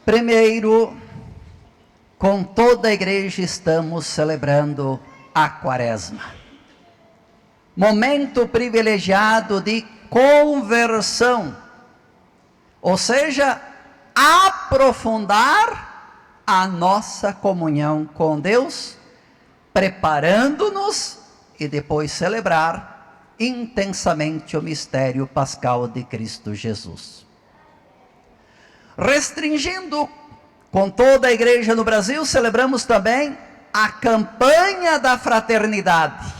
Primeiro, com toda a igreja estamos celebrando a Quaresma. Momento privilegiado de conversão, ou seja, aprofundar a nossa comunhão com Deus, preparando-nos e depois celebrar intensamente o mistério pascal de Cristo Jesus. Restringindo com toda a igreja no Brasil, celebramos também a campanha da fraternidade.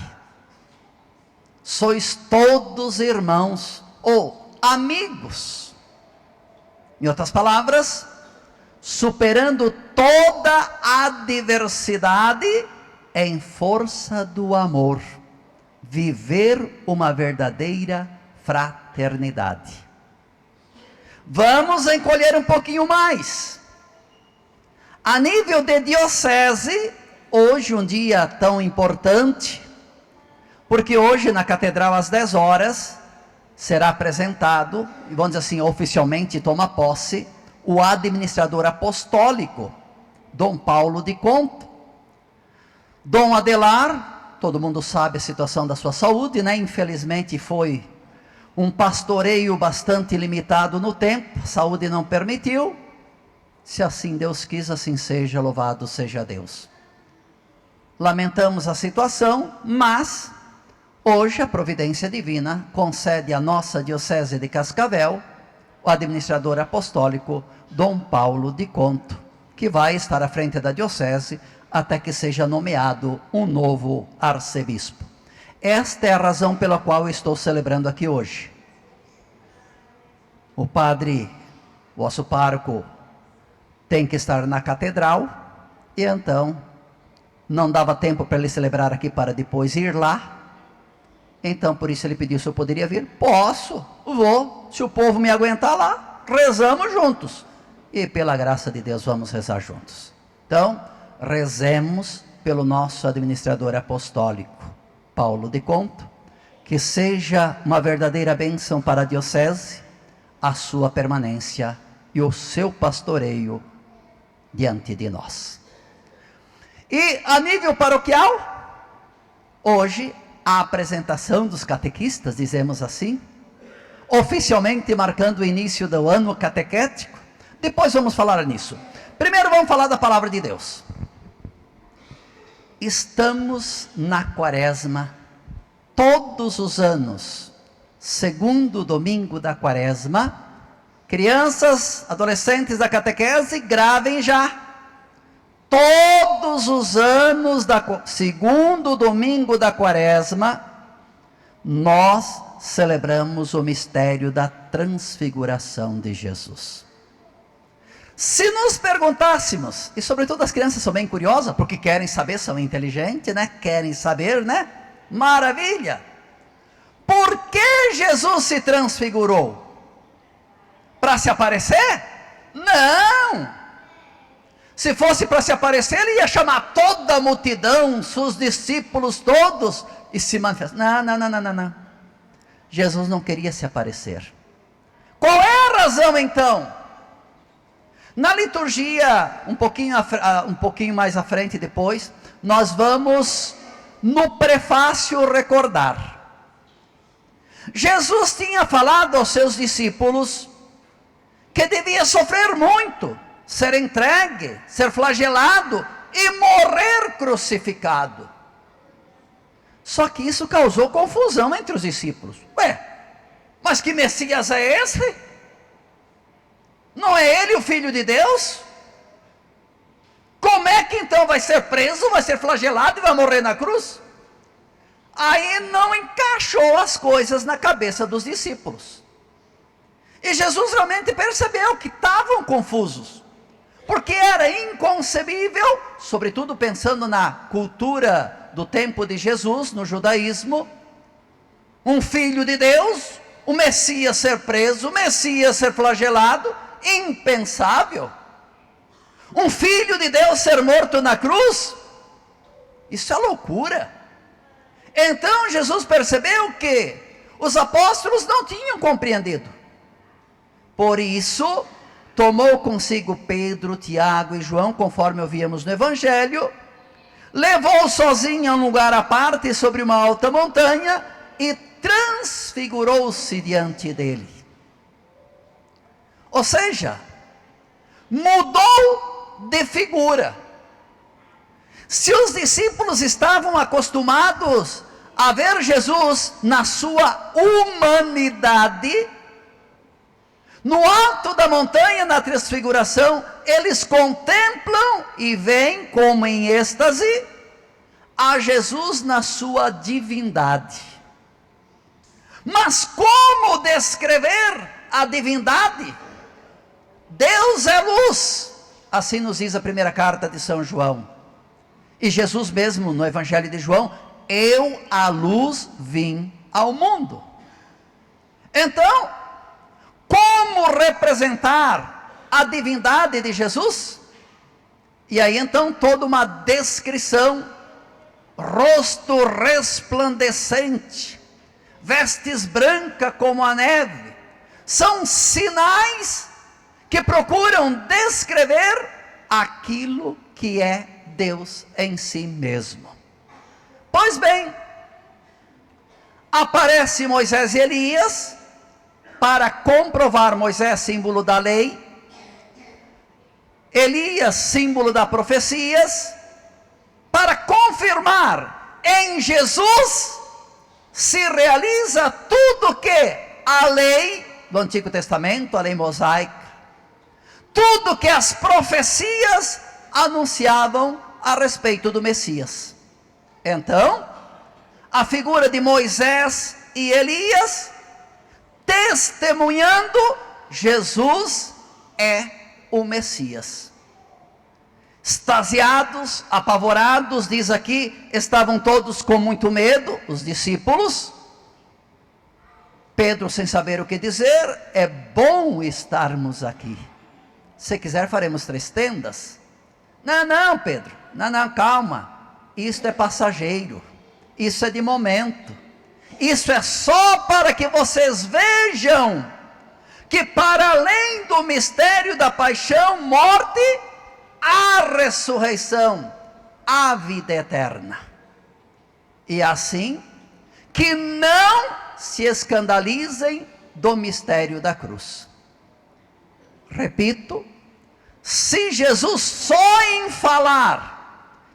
Sois todos irmãos ou amigos. Em outras palavras, superando toda a diversidade em força do amor, viver uma verdadeira fraternidade. Vamos encolher um pouquinho mais. A nível de diocese, hoje um dia tão importante, porque hoje na catedral às 10 horas será apresentado, e vamos dizer assim, oficialmente toma posse, o administrador apostólico, Dom Paulo de Conto. Dom Adelar, todo mundo sabe a situação da sua saúde, né? Infelizmente foi um pastoreio bastante limitado no tempo, a saúde não permitiu. Se assim Deus quis, assim seja, louvado seja Deus. Lamentamos a situação, mas hoje a providência divina concede à nossa diocese de Cascavel o administrador apostólico Dom Paulo de Conto, que vai estar à frente da diocese até que seja nomeado um novo arcebispo. Esta é a razão pela qual eu estou celebrando aqui hoje. O padre, vosso pároco, tem que estar na catedral, e então não dava tempo para ele celebrar aqui para depois ir lá. Então por isso ele pediu se eu poderia vir. Posso, vou, se o povo me aguentar lá, rezamos juntos. E pela graça de Deus vamos rezar juntos. Então, rezemos pelo nosso administrador apostólico, Paulo de Conto, que seja uma verdadeira bênção para a diocese, a sua permanência e o seu pastoreio diante de nós. E a nível paroquial, hoje a apresentação dos catequistas, dizemos assim, oficialmente marcando o início do ano catequético. Depois vamos falar nisso. Primeiro vamos falar da palavra de Deus. Estamos na Quaresma todos os anos, segundo domingo da Quaresma. Crianças, adolescentes da catequese, gravem já. Todos os anos, segundo domingo da Quaresma, nós celebramos o mistério da transfiguração de Jesus. Se nos perguntássemos, e sobretudo as crianças são bem curiosas, porque querem saber, são inteligentes, né? Querem saber, né? Maravilha! Por que Jesus se transfigurou? Para se aparecer? Não! Se fosse para se aparecer, ele ia chamar toda a multidão, seus discípulos todos, e se manifestar. Não. Jesus não queria se aparecer. Qual é a razão então? Na liturgia, um pouquinho mais à frente depois, nós vamos no prefácio recordar. Jesus tinha falado aos seus discípulos que devia sofrer muito, ser entregue, ser flagelado e morrer crucificado. Só que isso causou confusão entre os discípulos. Mas que Messias é esse? Não é ele o Filho de Deus? Como é que então vai ser preso, vai ser flagelado e vai morrer na cruz? Aí não encaixou as coisas na cabeça dos discípulos. E Jesus realmente percebeu que estavam confusos, porque era inconcebível, sobretudo pensando na cultura do tempo de Jesus, no judaísmo, um filho de Deus, o Messias ser preso, o Messias ser flagelado, impensável. Um filho de Deus ser morto na cruz, isso é loucura. Então Jesus percebeu que os apóstolos não tinham compreendido. Por isso, tomou consigo Pedro, Tiago e João, conforme ouvíamos no Evangelho, levou sozinho a um lugar à parte sobre uma alta montanha e transfigurou-se diante dele. Ou seja, mudou de figura. Se os discípulos estavam acostumados a ver Jesus na sua humanidade, no alto da montanha, na transfiguração, eles contemplam e veem como em êxtase a Jesus na sua divindade. Mas como descrever a divindade? Deus é luz, assim nos diz a primeira carta de São João. E Jesus mesmo no Evangelho de João, eu a luz vim ao mundo. Então, como representar a divindade de Jesus? E aí então toda uma descrição: rosto resplandecente, vestes brancas como a neve, são sinais que procuram descrever aquilo que é Deus em si mesmo. Pois bem, aparece Moisés e Elias para comprovar. Moisés, símbolo da lei, Elias, símbolo das profecias, para confirmar em Jesus se realiza tudo que a lei do Antigo Testamento, a lei mosaica, tudo que as profecias anunciavam a respeito do Messias. Então, a figura de Moisés e Elias, testemunhando, Jesus é o Messias. Extasiados, apavorados, diz aqui, estavam todos com muito medo, os discípulos. Pedro, sem saber o que dizer: é bom estarmos aqui. Se quiser, faremos 3 tendas. Não, Pedro, não, calma. Isto é passageiro, isso é de momento. Isso é só para que vocês vejam que para além do mistério da paixão, morte, há ressurreição, há vida eterna. E assim, que não se escandalizem do mistério da cruz. Repito, se Jesus só em falar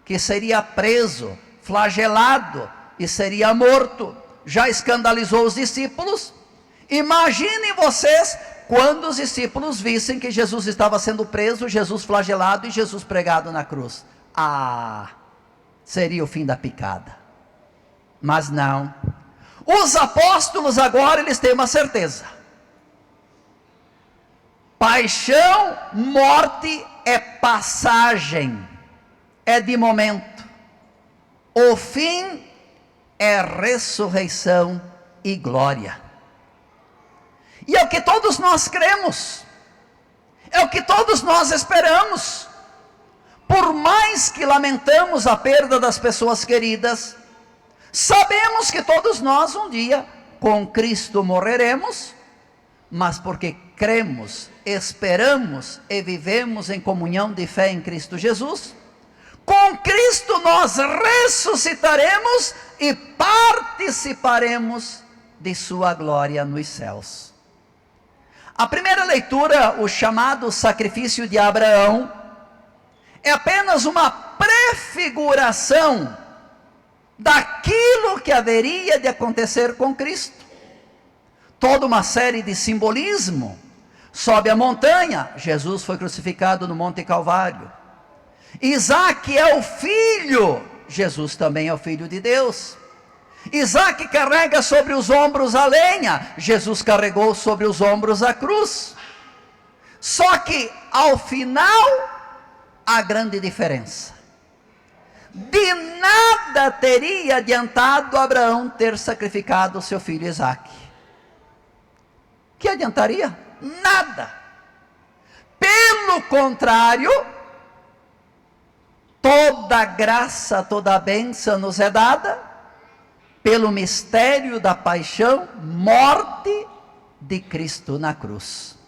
que seria preso, flagelado e seria morto, já escandalizou os discípulos, imaginem vocês quando os discípulos vissem que Jesus estava sendo preso, Jesus flagelado e Jesus pregado na cruz. Seria o fim da picada. Mas não. Os apóstolos agora, eles têm uma certeza: paixão, morte é passagem, é de momento. O fim é ressurreição e glória. E é o que todos nós cremos, é o que todos nós esperamos. Por mais que lamentamos a perda das pessoas queridas, sabemos que todos nós um dia com Cristo morreremos, mas porque cremos, esperamos e vivemos em comunhão de fé em Cristo Jesus, com Cristo nós ressuscitaremos e participaremos de sua glória nos céus. A primeira leitura, o chamado sacrifício de Abraão, é apenas uma prefiguração daquilo que haveria de acontecer com Cristo. Toda uma série de simbolismo. Sobe a montanha, Jesus foi crucificado no Monte Calvário. Isaac é o filho, Jesus também é o filho de Deus. Isaac carrega sobre os ombros a lenha, Jesus carregou sobre os ombros a cruz. Só que ao final, a grande diferença: de nada teria adiantado Abraão ter sacrificado o seu filho Isaac. Que adiantaria? Nada. Pelo contrário, toda a graça, toda a bênção nos é dada pelo mistério da paixão, morte de Cristo na cruz.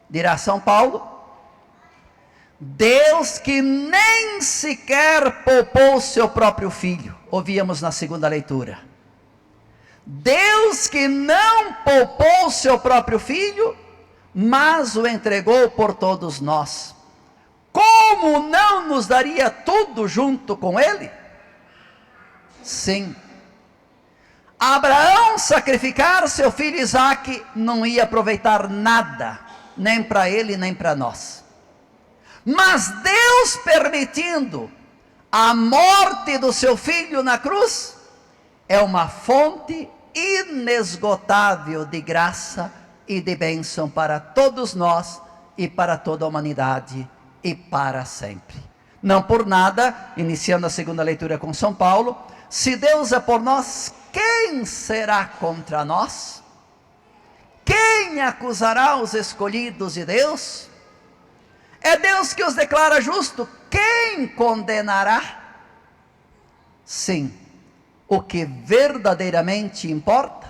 dirá São Paulo, Deus que nem sequer poupou seu próprio filho, ouvíamos na segunda leitura. Deus que não poupou seu próprio filho, mas o entregou por todos nós. Como não nos daria tudo junto com ele? Sim. Abraão sacrificar seu filho Isaque não ia aproveitar nada, nem para ele nem para nós. Mas Deus permitindo a morte do seu filho na cruz, é uma fonte inesgotável de graça e de bênção para todos nós e para toda a humanidade e para sempre. Não por nada, iniciando a segunda leitura com São Paulo, se Deus é por nós, quem será contra nós? Quem acusará os escolhidos de Deus? É Deus que os declara justo, quem condenará? Sim, o que verdadeiramente importa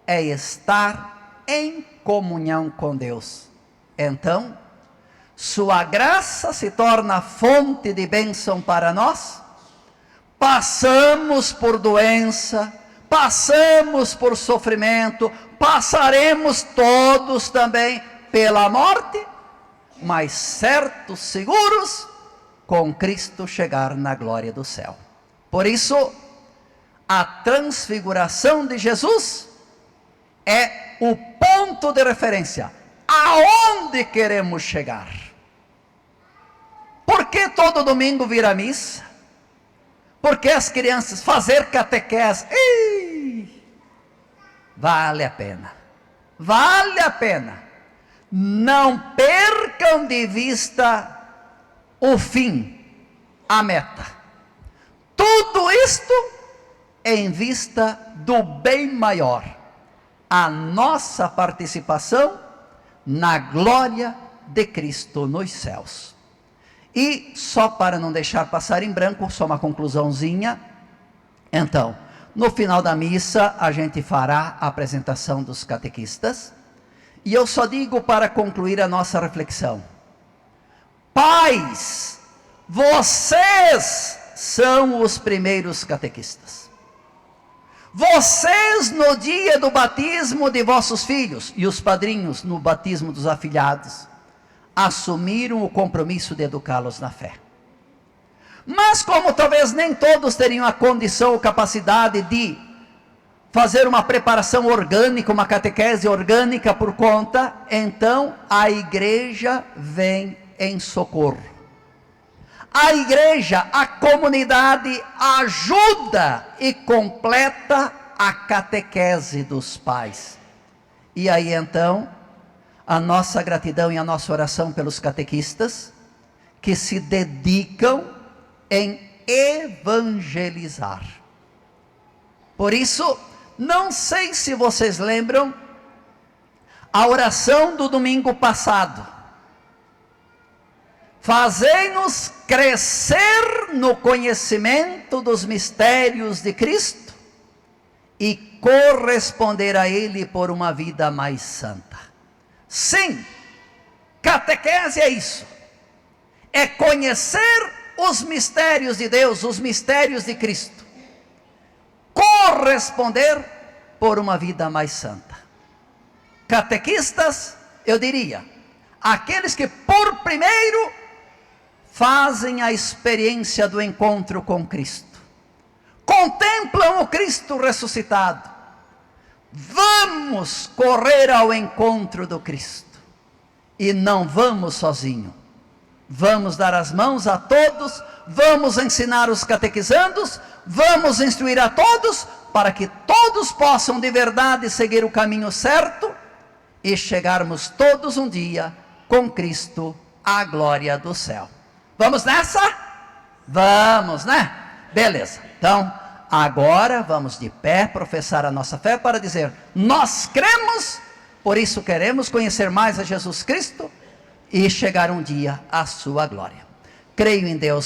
é estar em comunhão com Deus. Então, sua graça se torna fonte de bênção para nós. Passamos por doença, passamos por sofrimento, passaremos todos também pela morte, mas certos, seguros, com Cristo chegar na glória do céu. Por isso, a transfiguração de Jesus é o ponto de referência. Aonde queremos chegar? Por que todo domingo vir à missa? Por que as crianças fazer catequese? Vale a pena. Vale a pena. Não percam de vista o fim, a meta. Tudo isto em vista do bem maior, a nossa participação na glória de Cristo nos céus. E só para não deixar passar em branco, só uma conclusãozinha. Então, no final da missa, a gente fará a apresentação dos catequistas. E eu só digo para concluir a nossa reflexão: pais, vocês são os primeiros catequistas. Vocês no dia do batismo de vossos filhos, e os padrinhos no batismo dos afilhados, assumiram o compromisso de educá-los na fé. Mas como talvez nem todos teriam a condição ou capacidade de fazer uma preparação orgânica, uma catequese orgânica por conta, então a igreja vem em socorro. A igreja, a comunidade ajuda e completa a catequese dos pais. E aí então, a nossa gratidão e a nossa oração pelos catequistas, que se dedicam em evangelizar. Por isso, não sei se vocês lembram a oração do domingo passado. Fazei-nos crescer no conhecimento dos mistérios de Cristo e corresponder a Ele por uma vida mais santa. Sim, catequese é isso. É conhecer os mistérios de Deus, os mistérios de Cristo. Corresponder por uma vida mais santa. Catequistas, eu diria, aqueles que por primeiro fazem a experiência do encontro com Cristo. Contemplam o Cristo ressuscitado. Vamos correr ao encontro do Cristo. E não vamos sozinho. Vamos dar as mãos a todos, vamos ensinar os catequizandos, vamos instruir a todos, para que todos possam de verdade seguir o caminho certo e chegarmos todos um dia com Cristo à glória do céu. Vamos nessa? Vamos, né? Beleza. Então, agora vamos de pé professar a nossa fé para dizer: nós cremos, por isso queremos conhecer mais a Jesus Cristo e chegar um dia à sua glória. Creio em Deus